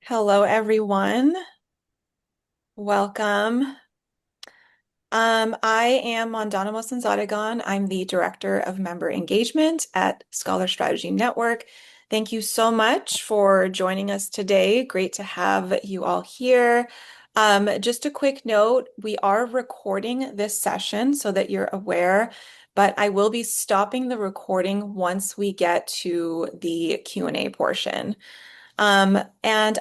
Hello, everyone. Welcome. I am Mandana Mosanzadagan. I'm the Director of Member Engagement at Scholar Strategy Network. Thank you so much for joining us today. Great to have you all here. Just a quick note, we are recording this session so that you're aware, but I will be stopping the recording once we get to the Q&A portion. And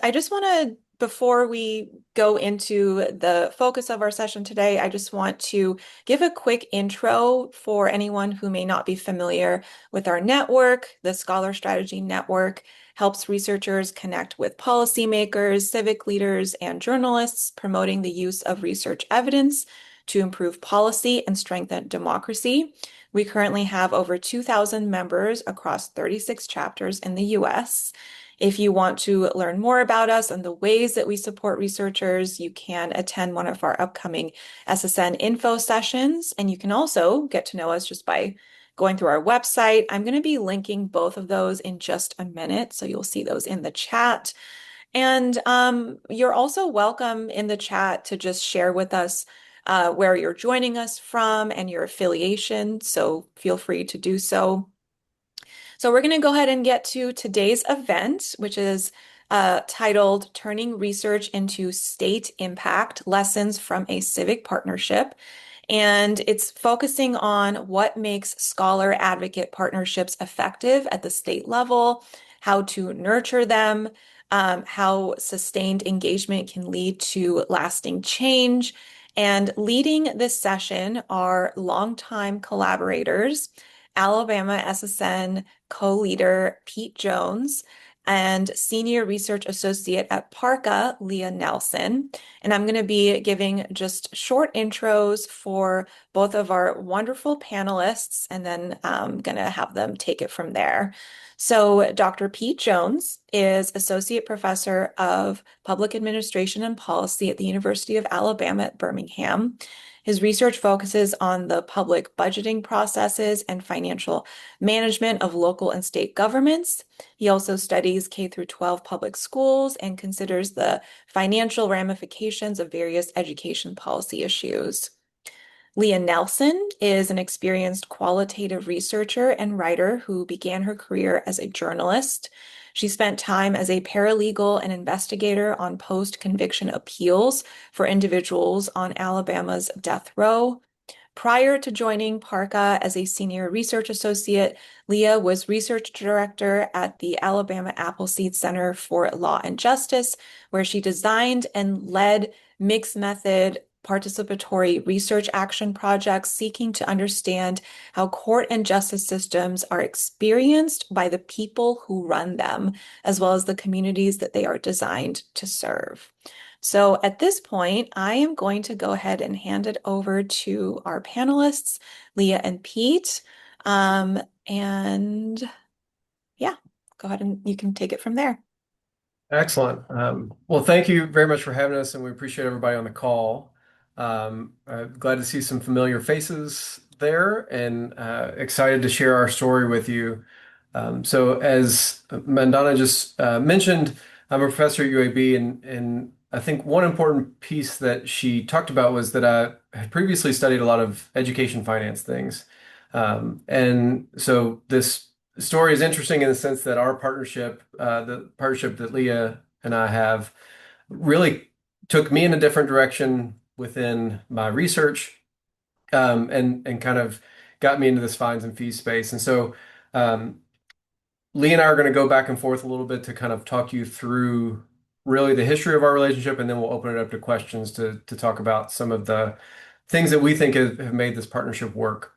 I just want to, before we go into the focus of our session today, I just want to give a quick intro for anyone who may not be familiar with our network. The Scholar Strategy Network helps researchers connect with policymakers, civic leaders, and journalists, promoting the use of research evidence to improve policy and strengthen democracy. We currently have over 2,000 members across 36 chapters in the US. If you want to learn more about us and the ways that we support researchers, you can attend one of our upcoming SSN info sessions. And you can also get to know us just by going through our website. I'm going to be linking both of those in just a minute, so you'll see those in the chat. And you're also welcome in the chat to just share with us where you're joining us from and your affiliation. So feel free to do so. So we're going to go ahead and get to today's event, which is titled Turning Research into State Impact: Lessons from a Civic Partnership. And it's focusing on what makes scholar advocate partnerships effective at the state level, how to nurture them, how sustained engagement can lead to lasting change. And leading this session are longtime collaborators, Alabama SSN co-leader Pete Jones, and Senior Research Associate at PARCA, Leah Nelson. And I'm going to be giving just short intros for both of our wonderful panelists, and then I'm going to have them take it from there. So Dr. Pete Jones is Associate Professor of Public Administration and Policy at the University of Alabama at Birmingham. His research focuses on the public budgeting processes and financial management of local and state governments. He also studies K through 12 public schools and considers the financial ramifications of various education policy issues. Leah Nelson is an experienced qualitative researcher and writer who began her career as a journalist. She spent time as a paralegal and investigator on post-conviction appeals for individuals on Alabama's death row. Prior to joining PARCA as a senior research associate, Leah was research director at the Alabama Appleseed Center for Law and Justice, where she designed and led mixed method participatory research action projects seeking to understand how court and justice systems are experienced by the people who run them, as well as the communities that they are designed to serve. So at this point, I am going to go ahead and hand it over to our panelists, Leah and Pete. And yeah, go ahead and you can take it from there. Excellent. Well, thank you very much for having us, and we appreciate everybody on the call. Glad to see some familiar faces there, and excited to share our story with you. So, as Mandana just mentioned, I'm a professor at UAB, and I think one important piece that she talked about was that I had previously studied a lot of education finance things. And so this story is interesting in the sense that our partnership, the partnership that Leah and I have, really took me in a different direction within my research, and kind of got me into this fines and fees space. And so Lee and I are going to go back and forth a little bit to kind of talk you through really the history of our relationship, and then we'll open it up to questions to talk about some of the things that we think have made this partnership work.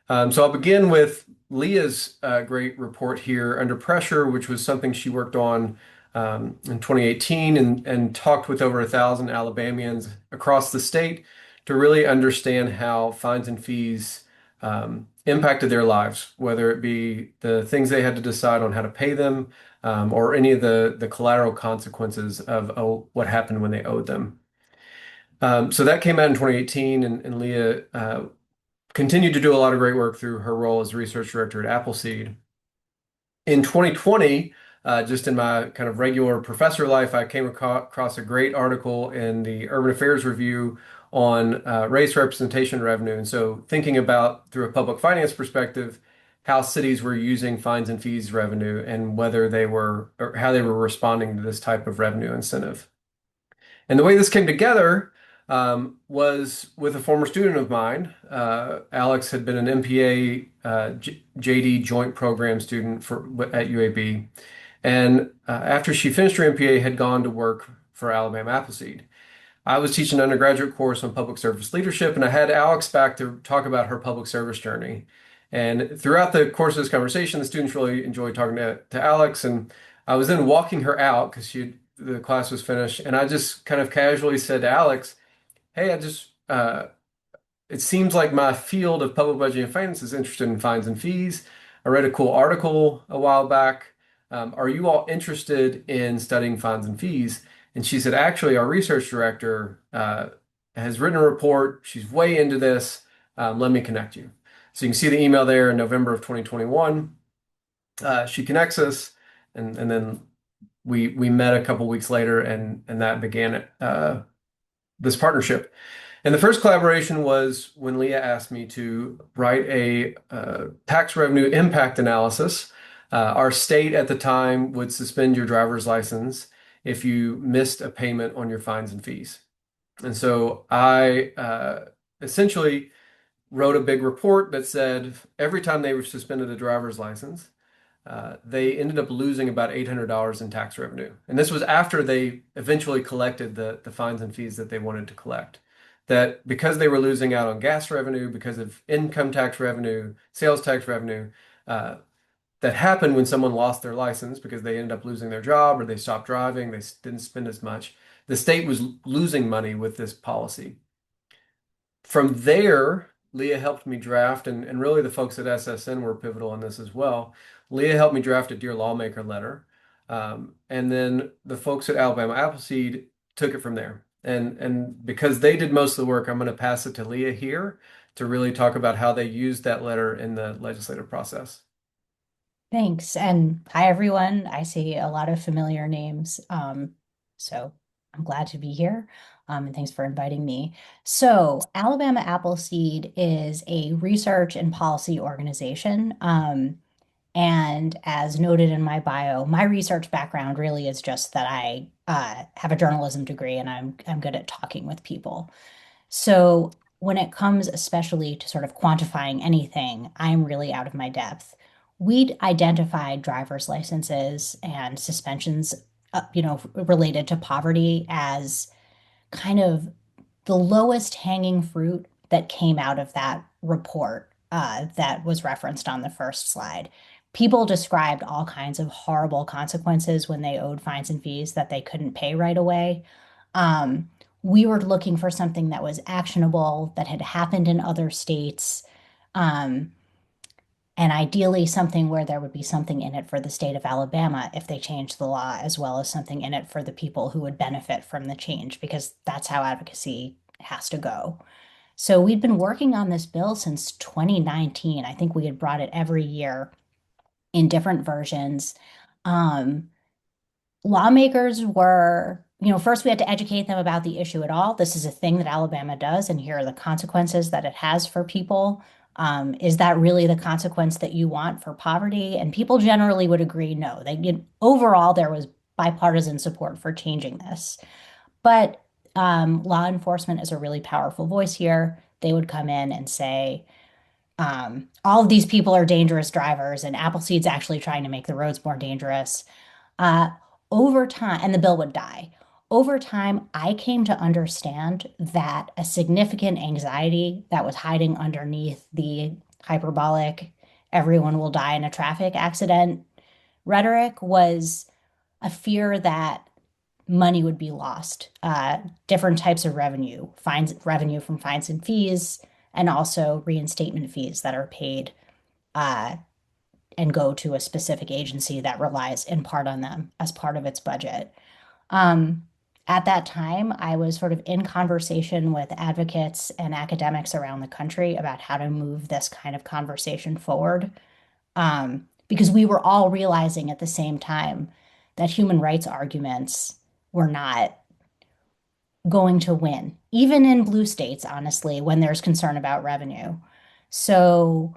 So I'll begin with Leah's great report here, Under Pressure, which was something she worked on in 2018, and talked with over 1,000 Alabamians across the state to really understand how fines and fees impacted their lives, whether it be the things they had to decide on how to pay them, or any of the collateral consequences of what happened when they owed them. So that came out in 2018, and Leah continued to do a lot of great work through her role as research director at Appleseed. In 2020, just in my kind of regular professor life, I came across a great article in the Urban Affairs Review on race representation revenue. And so, thinking about through a public finance perspective, how cities were using fines and fees revenue and whether they were or how they were responding to this type of revenue incentive. And the way this came together was with a former student of mine. Alex had been an MPA JD Joint Program student at UAB. And after she finished her MPA, had gone to work for Alabama Appleseed. I was teaching an undergraduate course on public service leadership, and I had Alex back to talk about her public service journey. And throughout the course of this conversation, the students really enjoyed talking to Alex. And I was then walking her out because the class was finished, and I just kind of casually said to Alex, "Hey, it seems like my field of public budgeting and finance is interested in fines and fees. I read a cool article a while back. Are you all interested in studying fines and fees?" And she said, "Actually, our research director has written a report. She's way into this. Let me connect you." So you can see the email there in November of 2021. She connects us, and then we met a couple weeks later, and that began this partnership. And the first collaboration was when Leah asked me to write a tax revenue impact analysis. Our state at the time would suspend your driver's license if you missed a payment on your fines and fees. And so I essentially wrote a big report that said every time they were suspended a driver's license, they ended up losing about $800 in tax revenue. And this was after they eventually collected the fines and fees that they wanted to collect. That because they were losing out on gas revenue, because of income tax revenue, sales tax revenue, that happened when someone lost their license because they ended up losing their job or they stopped driving, they didn't spend as much. The state was losing money with this policy. From there, Leah helped me draft, and really the folks at SSN were pivotal in this as well. Leah helped me draft a Dear Lawmaker letter. And then the folks at Alabama Appleseed took it from there. And because they did most of the work, I'm going to pass it to Leah here to really talk about how they used that letter in the legislative process. Thanks. And hi, everyone. I see a lot of familiar names. So I'm glad to be here. And thanks for inviting me. So, Alabama Appleseed is a research and policy organization. And as noted in my bio, my research background really is just that I have a journalism degree and I'm good at talking with people. So when it comes especially to sort of quantifying anything, I'm really out of my depth. We'd identified driver's licenses and suspensions, related to poverty as kind of the lowest hanging fruit that came out of that report that was referenced on the first slide. People described all kinds of horrible consequences when they owed fines and fees that they couldn't pay right away. Um, we were looking for something that was actionable, that had happened in other states, um, and ideally something where there would be something in it for the state of Alabama if they changed the law, as well as something in it for the people who would benefit from the change, because that's how advocacy has to go. So we'd been working on this bill since 2019. I think we had brought it every year in different versions. Um, Lawmakers were, first we had to educate them about the issue at all. This is a thing that Alabama does, and here are the consequences that it has for people. Is that really the consequence that you want for poverty? And people generally would agree, no. Overall, there was bipartisan support for changing this. But law enforcement is a really powerful voice here. They would come in and say, all of these people are dangerous drivers, and Appleseed's actually trying to make the roads more dangerous. Uh, Over time, and the bill would die. Over time, I came to understand that a significant anxiety that was hiding underneath the hyperbolic, everyone will die in a traffic accident rhetoric was a fear that money would be lost, different types of revenue from fines and fees, and also reinstatement fees that are paid uh, and go to a specific agency that relies in part on them as part of its budget. Um, at that time, I was sort of in conversation with advocates and academics around the country about how to move this kind of conversation forward, because we were all realizing at the same time that human rights arguments were not going to win, even in blue states, honestly, when there's concern about revenue. So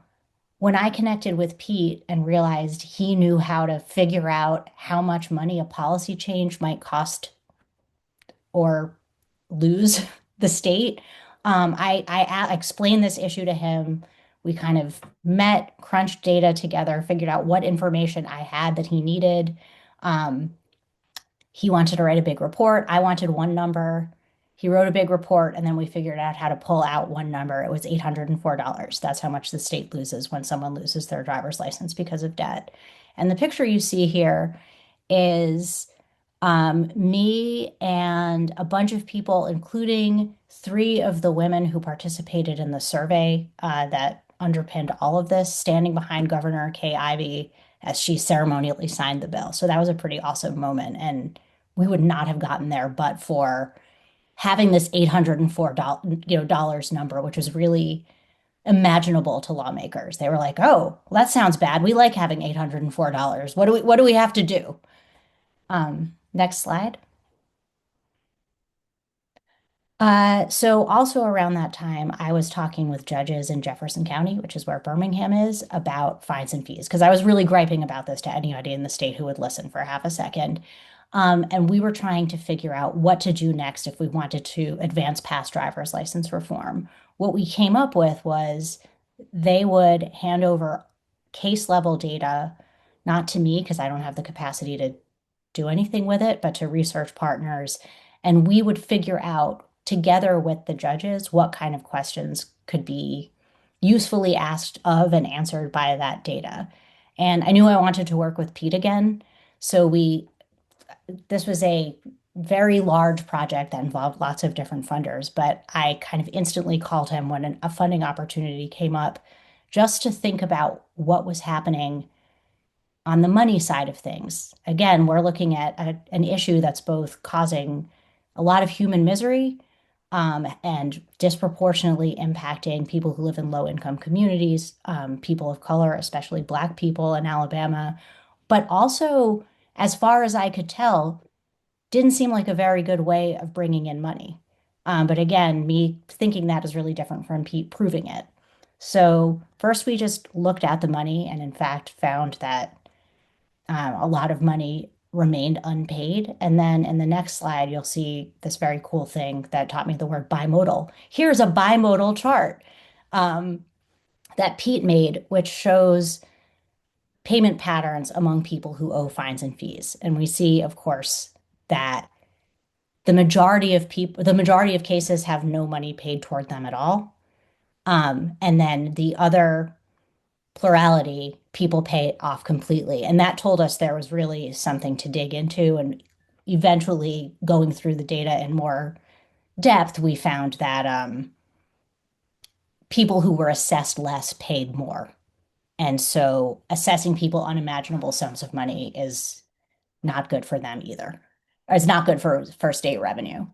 when I connected with Pete and realized he knew how to figure out how much money a policy change might cost or lose the state, I explained this issue to him. We kind of met, crunched data together, figured out what information I had that he needed. Um, he wanted to write a big report. I wanted one number. He wrote a big report, and then we figured out how to pull out one number. It was $804. That's how much the state loses when someone loses their driver's license because of debt. And the picture you see here is me and a bunch of people, including three of the women who participated in the survey that underpinned all of this, standing behind Governor Kay Ivey as she ceremonially signed the bill. So that was a pretty awesome moment. And we would not have gotten there but for having this $804 number, which was really imaginable to lawmakers. They were like, "Oh, well, that sounds bad. We like having $804. What do we have to do?" Next slide. So also around that time, I was talking with judges in Jefferson County, which is where Birmingham is, about fines and fees, because I was really griping about this to anybody in the state who would listen for half a second. And we were trying to figure out what to do next if we wanted to advance past driver's license reform. What we came up with was they would hand over case level data, not to me, because I don't have the capacity to do anything with it, but to research partners. And we would figure out together with the judges what kind of questions could be usefully asked of and answered by that data. And I knew I wanted to work with Pete again. So this was a very large project that involved lots of different funders, but I kind of instantly called him when a funding opportunity came up just to think about what was happening on the money side of things. Again, we're looking at an issue that's both causing a lot of human misery and disproportionately impacting people who live in low income communities, people of color, especially Black people in Alabama, but also, as far as I could tell, didn't seem like a very good way of bringing in money. But again, me thinking that is really different from Pete proving it. So first, we just looked at the money and, in fact, found that a lot of money remained unpaid. And then in the next slide, you'll see this very cool thing that taught me the word bimodal. Here's a bimodal chart um, that Pete made, which shows payment patterns among people who owe fines and fees. And we see, of course, that the majority of cases have no money paid toward them at all. And then the other plurality, people pay it off completely. And that told us there was really something to dig into. And eventually, going through the data in more depth, we found that people who were assessed less paid more. And so assessing people unimaginable sums of money is not good for them either. It's not good for state revenue.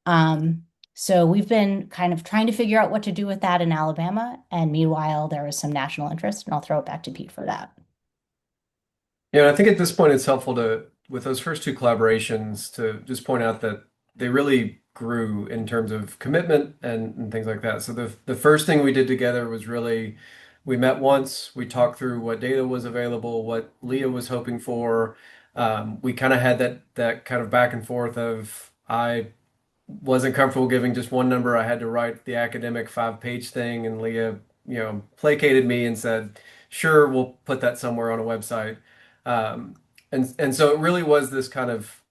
Um, so we've been kind of trying to figure out what to do with that in Alabama. And meanwhile, there was some national interest, and I'll throw it back to Pete for that. Yeah, I think at this point it's helpful to, with those first two collaborations, to just point out that they really grew in terms of commitment and things like that. So the first thing we did together was really we met once, we talked through what data was available, what Leah was hoping for. We kind of had that kind of back and forth of I wasn't comfortable giving just one number. I had to write the academic 5-page thing, and Leah, placated me and said, "Sure, we'll put that somewhere on a website." Um, and so it really was this kind of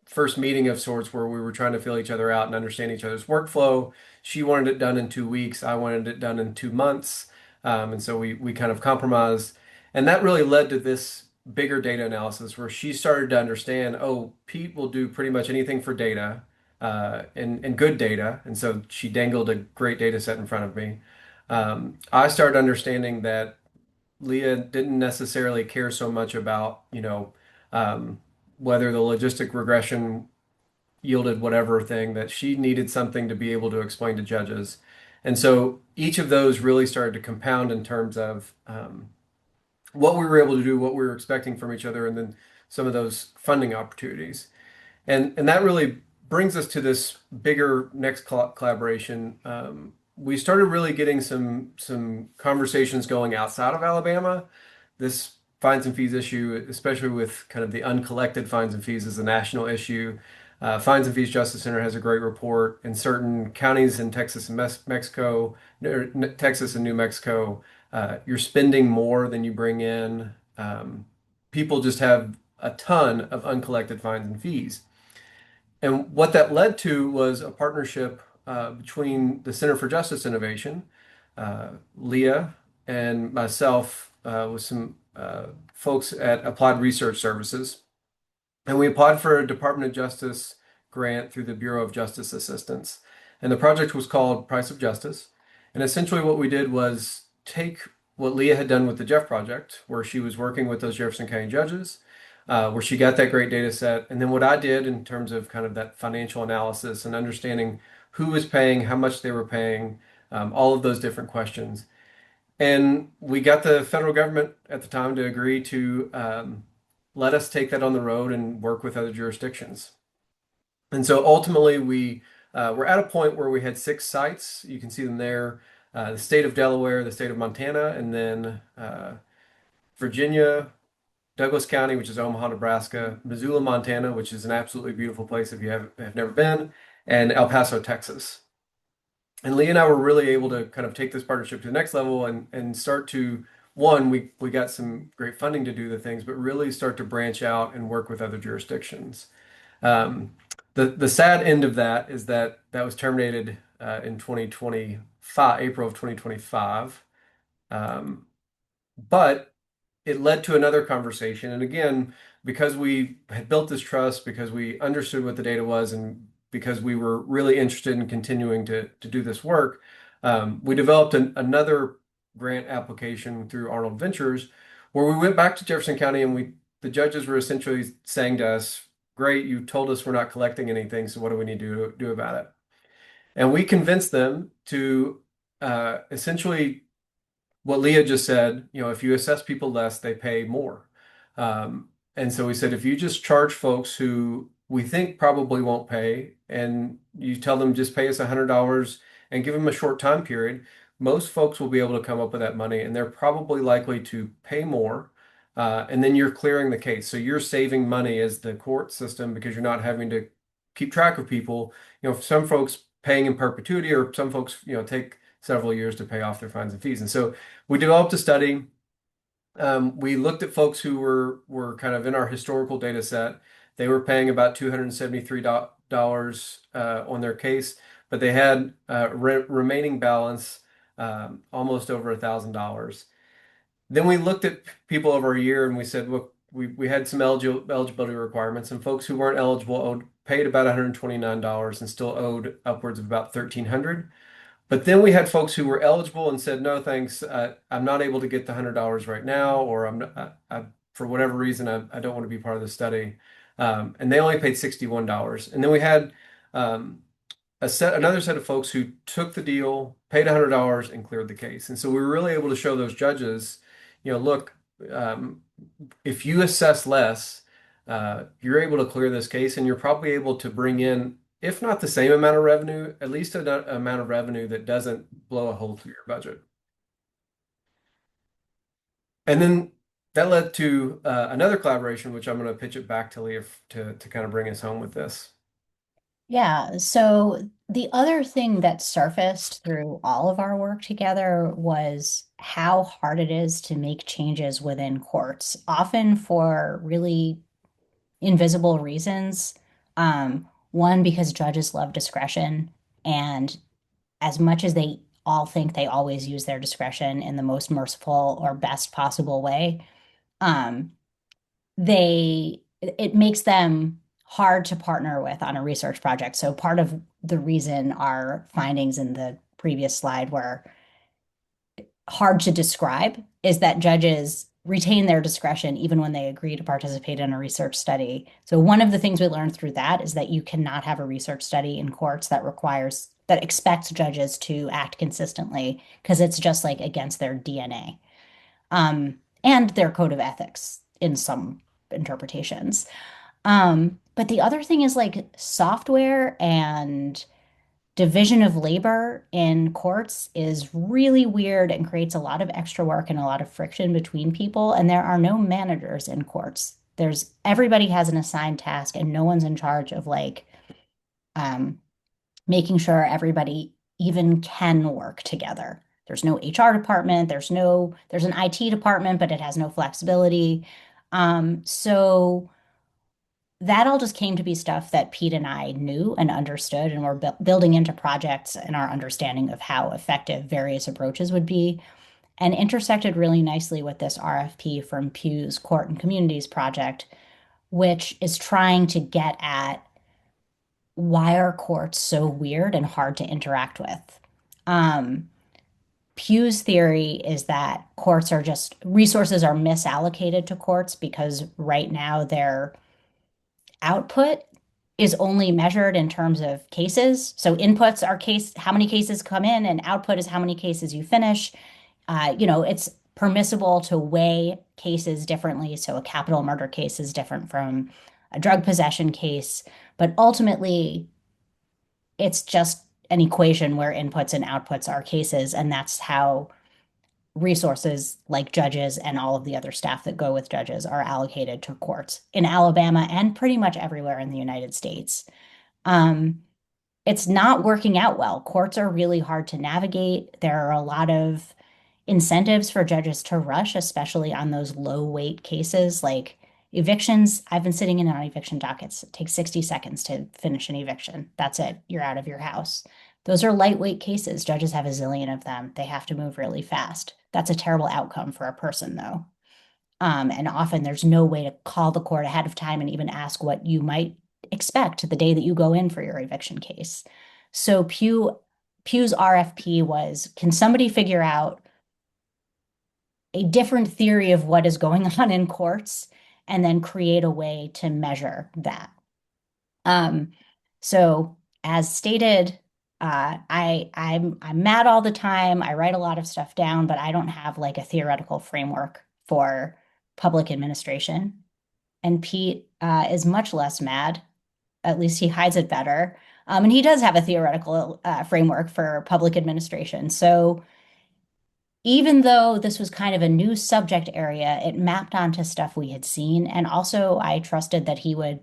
first meeting of sorts where we were trying to feel each other out and understand each other's workflow. She wanted it done in 2 weeks. I wanted it done in 2 months. And so we kind of compromised. And that really led to this bigger data analysis where she started to understand, oh, Pete will do pretty much anything for data and good data. And so she dangled a great data set in front of me. I started understanding that Leah didn't necessarily care so much about, whether the logistic regression yielded whatever thing, that she needed something to be able to explain to judges. And so each of those really started to compound in terms of what we were able to do, what we were expecting from each other, and then some of those funding opportunities. And that really brings us to this bigger next collaboration. We started really getting some conversations going outside of Alabama. This fines and fees issue, especially with kind of the uncollected fines and fees, is a national issue. Fines and Fees Justice Center has a great report. In certain counties in Texas and Mexico, Texas and New Mexico, you're spending more than you bring in. People just have a ton of uncollected fines and fees. And what that led to was a partnership between the Center for Justice Innovation, Leah, and myself with some folks at Applied Research Services. And we applied for a Department of Justice grant through the Bureau of Justice Assistance. And the project was called Price of Justice. And essentially, what we did was take what Leah had done with the Jeff Project, where she was working with those Jefferson County judges, where she got that great data set. And then what I did in terms of kind of that financial analysis and understanding who was paying, how much they were paying, all of those different questions. And we got the federal government at the time to agree to let us take that on the road and work with other jurisdictions. And so ultimately, we were at a point where we had 6 sites. You can see them there: the state of Delaware, the state of Montana, and then Virginia, Douglas County, which is Omaha, Nebraska, Missoula, Montana, which is an absolutely beautiful place if you have never been, and El Paso, Texas. And Lee and I were really able to kind of take this partnership to the next level and start to, one, we got some great funding to do the things, but really start to branch out and work with other jurisdictions. Um, the sad end of that is that that was terminated in 2025, April of 2025. Um, but it led to another conversation. And again, because we had built this trust, because we understood what the data was, and because we were really interested in continuing to do this work, we developed another grant application through Arnold Ventures, where we went back to Jefferson County and the judges were essentially saying to us, "Great, you told us we're not collecting anything, so what do we need to do about it?" And we convinced them to essentially what Leah just said, if you assess people less, they pay more. And so we said, if you just charge folks who we think probably won't pay, and you tell them just pay us $100 and give them a short time period, most folks will be able to come up with that money, and they're probably likely to pay more. And then you're clearing the case. So you're saving money as the court system because you're not having to keep track of people. Some folks paying in perpetuity, or some folks, take several years to pay off their fines and fees. And so we developed a study. We looked at folks who were kind of in our historical data set. They were paying about $273 on their case, but they had remaining balance almost over $1,000. Then we looked at people over a year and we said, look, we had some eligibility requirements, and folks who weren't eligible paid about $129 and still owed upwards of about $1,300. But then we had folks who were eligible and said, no, thanks, I'm not able to get the $100 right now, or I'm not, for whatever reason, I don't want to be part of the study. And they only paid $61. And then we had another set of folks who took the deal, paid $100, and cleared the case. And so we were really able to show those judges, look, if you assess less, you're able to clear this case, and you're probably able to bring in, if not the same amount of revenue, at least an amount of revenue that doesn't blow a hole through your budget. And then that led to another collaboration, which I'm going to pitch it back to Leah to kind of bring us home with this. Yeah, so the other thing that surfaced through all of our work together was how hard it is to make changes within courts, often for really invisible reasons. One, because judges love discretion, and as much as they all think they always use their discretion in the most merciful or best possible way, um, it makes them hard to partner with on a research project. So part of the reason our findings in the previous slide were hard to describe is that judges retain their discretion even when they agree to participate in a research study. So one of the things we learned through that is that you cannot have a research study in courts that expects judges to act consistently, because it's just like against their DNA, and their code of ethics in some interpretations. But the other thing is like software and division of labor in courts is really weird and creates a lot of extra work and a lot of friction between people. And there are no managers in courts. There's everybody has an assigned task and no one's in charge of like um, making sure everybody even can work together. There's no HR department, there's an IT department, but it has no flexibility. So that all just came to be stuff that Pete and I knew and understood and were building into projects and our understanding of how effective various approaches would be, and intersected really nicely with this RFP from Pew's Court and Communities project, which is trying to get at why are courts so weird and hard to interact with. Um, Pew's theory is that courts are just resources are misallocated to courts because right now they're output is only measured in terms of cases. So inputs are case, how many cases come in, and output is how many cases you finish. It's permissible to weigh cases differently. So a capital murder case is different from a drug possession case, but ultimately it's just an equation where inputs and outputs are cases, and that's how resources like judges and all of the other staff that go with judges are allocated to courts in Alabama and pretty much everywhere in the United States. Um, it's not working out well. Courts are really hard to navigate. There are a lot of incentives for judges to rush, especially on those low weight cases like evictions. I've been sitting in on eviction dockets. It takes 60 seconds to finish an eviction. That's it. You're out of your house. Those are lightweight cases. Judges have a zillion of them. They have to move really fast. That's a terrible outcome for a person, though. And often there's no way to call the court ahead of time and even ask what you might expect the day that you go in for your eviction case. So Pew's RFP was, can somebody figure out a different theory of what is going on in courts and then create a way to measure that? Um, so as stated, I'm mad all the time. I write a lot of stuff down, but I don't have like a theoretical framework for public administration. And Pete is much less mad. At least he hides it better. And he does have a theoretical framework for public administration. So even though this was kind of a new subject area, it mapped onto stuff we had seen. And also, I trusted that he would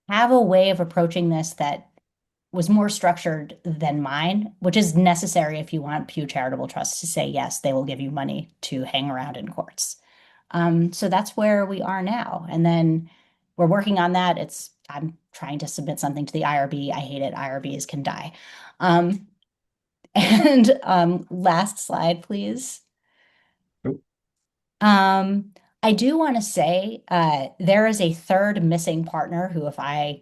have a way of approaching this that was more structured than mine, which is necessary if you want Pew Charitable Trust to say, yes, they will give you money to hang around in courts. So that's where we are now. And then we're working on that. I'm trying to submit something to the IRB. I hate it. IRBs can die. Um, and last slide, please. I do want to say there is a third missing partner who, if I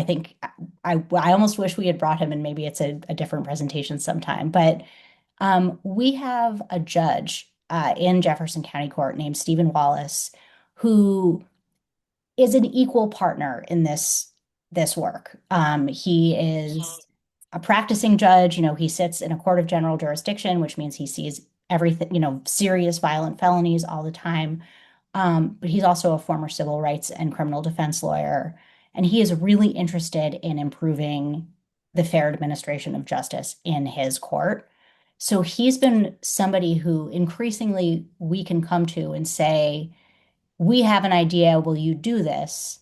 think I almost wish we had brought him, and maybe it's a different presentation sometime. But we have a judge in Jefferson County Court named Stephen Wallace, who is an equal partner in this work. He is a practicing judge. He sits in a court of general jurisdiction, which means he sees everything, serious violent felonies all the time. But he's also a former civil rights and criminal defense lawyer, and he is really interested in improving the fair administration of justice in his court. So he's been somebody who increasingly we can come to and say, we have an idea, will you do this?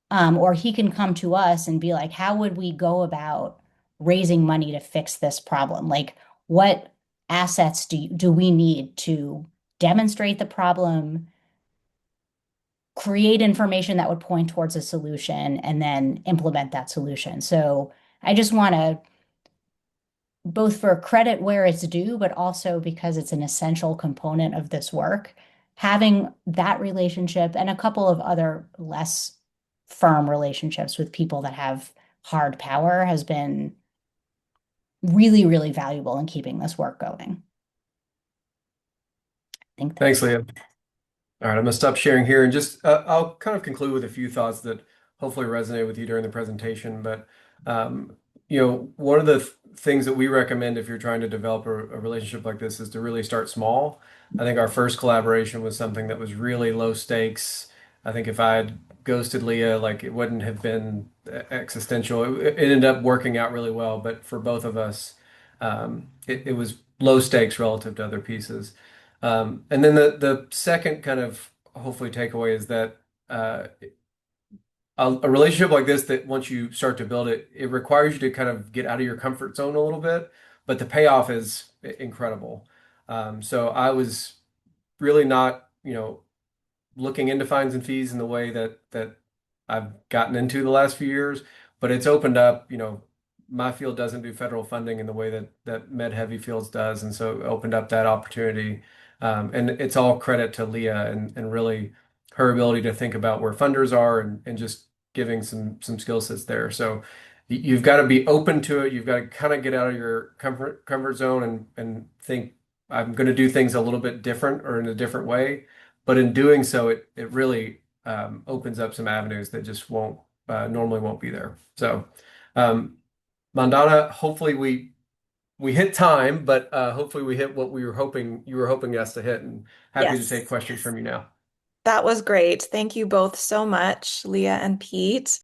Or he can come to us and be like, how would we go about raising money to fix this problem? Like, what assets do we need to demonstrate the problem, create information that would point towards a solution, and then implement that solution? So I just want to, both for credit where it's due, but also because it's an essential component of this work, having that relationship and a couple of other less firm relationships with people that have hard power has been really, really valuable in keeping this work going. I think Thanks, that's Leah. All right, I'm gonna stop sharing here and just I'll kind of conclude with a few thoughts that hopefully resonate with you during the presentation. But one of the things that we recommend if you're trying to develop a relationship like this is to really start small. I think our first collaboration was something that was really low stakes. I think if I had ghosted Leah, like it wouldn't have been existential. It ended up working out really well, but for both of us, it was low stakes relative to other pieces. And then the second kind of hopefully takeaway is that a relationship like this, that once you start to build it, it requires you to kind of get out of your comfort zone a little bit, but the payoff is incredible. So I was really not, looking into fines and fees in the way that I've gotten into the last few years, but it's opened up, my field doesn't do federal funding in the way that Med Heavy Fields does, and so it opened up that opportunity. And it's all credit to Leah and really her ability to think about where funders are and just giving some skill sets there. So you've got to be open to it. You've got to kind of get out of your comfort zone and think I'm going to do things a little bit different or in a different way. But in doing so, it really opens up some avenues that just won't normally won't be there. So, Mandana, hopefully we hit time, but hopefully we hit what we were hoping you were hoping us to hit. And happy to take Yes, questions from you now. that was great. Thank you both so much, Leah and Pete.